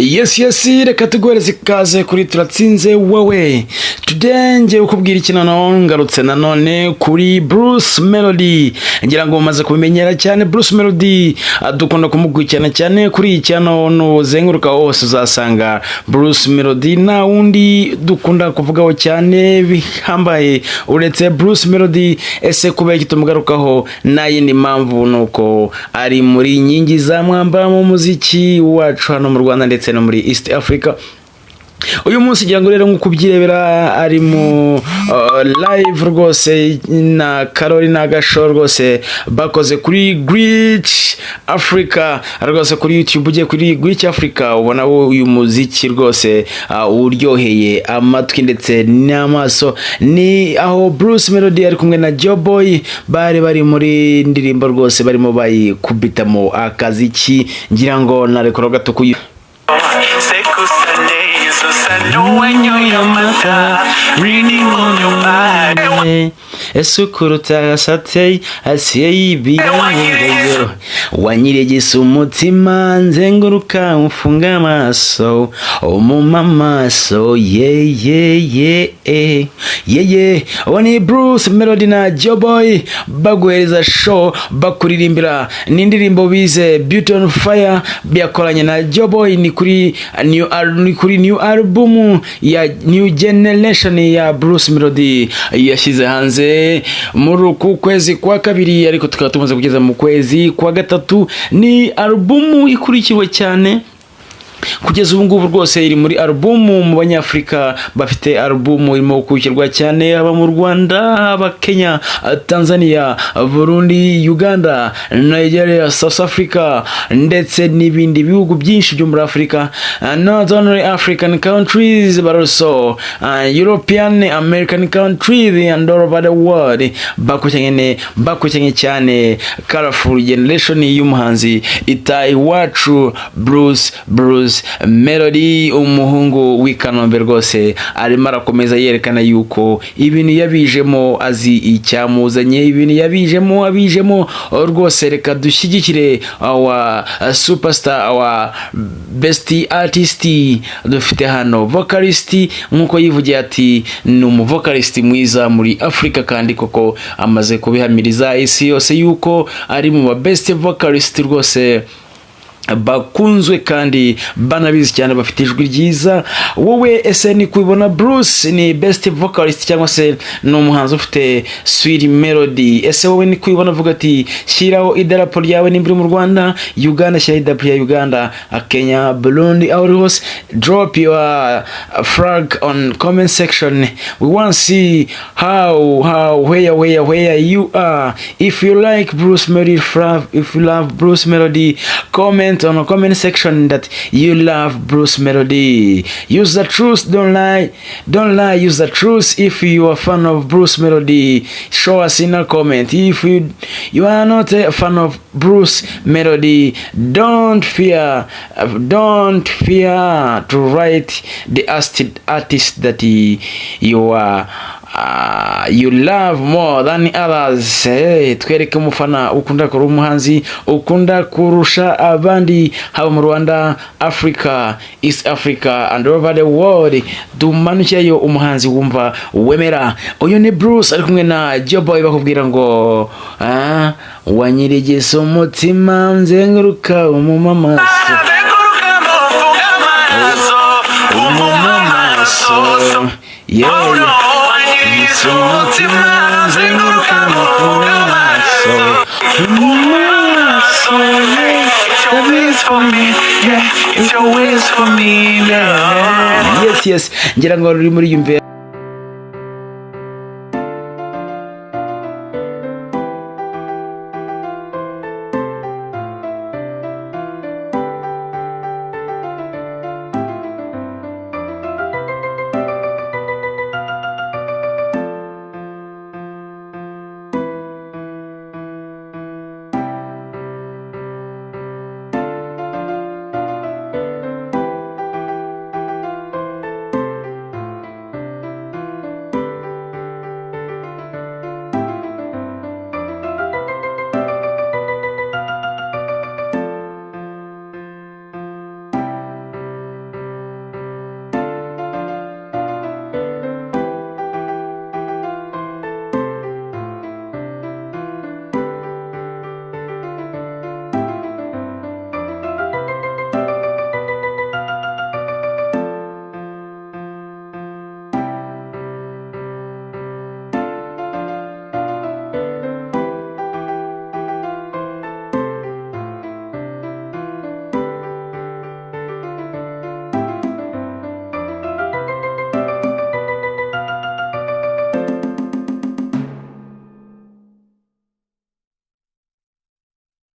Yes, reka tuguhereze ikaze kuri turatsinze wowe. Today ngiye kukubwira ikinano ngarutse nanone kuri Bruce Melody. Ngira ngo mumaze kubimenyera cyane Bruce Melody, dukunda kumukurikirana cyane kuri icyano nuzenguruka hose uzasanga Bruce Melody, na wundi dukunda kuvugaho cyane bihambaye uretse Bruce Melody. Ese kubera kitumugarukaho nayindi mpamvu nuko ari muri nyingi za mwamba mu muziki wacu hano mu Rwanda ndetse no muri East Africa. Uyu munsi ngira ngo rero nko kubyirebera ari mu live rwose na Carolina Gasho rwose bakoze kuri Great Africa rwose kuri YouTube, ugiye kuri Great Africa ubona uyu muziki rwose uryoheye amatwi ndetse n'amaso. Ni aho Bruce Melody ari kumwe na joeboy bari muri ndirimbo rwose barimo bayikubitamo akaziki. Ngira ngo narekora gato kuyi esukuruta satei asiye birangayo wanyiregesa umutima nzenguruka mfunga amaso umumamaso wani Bruce Melody na joeboy baguhereza show bakuririmbira n'indirimbo bize Beauty on Fire byakoranye na joeboy. Ni kuri new album ya New Generation ya Bruce Melody yashyize hanze muri kwezi kwa kabiri, ariko tukaba tumaze kugeza mu kwezi kwa gatatu. Ni album ikurikiwe cyane kugeza ubu ngubu rwose, iri muri album mu Banyafrika bafite album irimo gukurikirwa cyane, aba mu Rwanda, aba Kenya, Tanzania, Burundi, Uganda, Nigeria, South Africa ndetse n'ibindi bihugu byinshi byo muri Afrika. Not only African countries but also European, American countries and all over the world. Bakucyanye cyane Colorful Generation y'umuhanzi itayi wacu Bruce Melody, umuhungu w'Ikanombe rwose arimo arakomeza yerekana yuko ibintu yabijemo azi icyamuzanye, ibintu abijemo rwose. Reka dushyigikire awa superstar, awa best artist dufite hano, vocalist nkuko yivugiye ati ni vocalist mwiza muri Afrika, kandi koko amaze kubihamiriza isi yose yuko ari mu best vocalist rwose bakunzwe kandi banabizi cyane, bafite ijwi ryiza. Wowe ese ni kubona Bruce ni best vocalist cyangwa se no umuhanzi ufite sweet melody? Ese wowe ni kubona vuga ati shyiraho idarapo ryawe nimbiri mu Rwanda, Uganda shyira idarapo ya Uganda, Kenya, Burundi, aho hose drop your flag on comment section. We want to see where you are. If you like Bruce Melody, if you love Bruce Melody, comment on a comment section that you love Bruce Melody. Use the truth, don't lie, use the truth. If you are a fan of Bruce Melody, show us in a comment. If you are not a fan of Bruce Melody, don't fear to write the artist that you love more than others. Twereke umufana ukunda kuri umuhanzi ukunda kurusha abandi, haba mu Rwanda, Africa, East Africa and over the world. Dumanukiyeyo umuhanzi wumva wemera. Uyu ni Bruce ari kumwe na joeboy bakubwira ngo wanyiregesa umutima nzenguruka umumamaso yes ngira ngo ruri muri yumve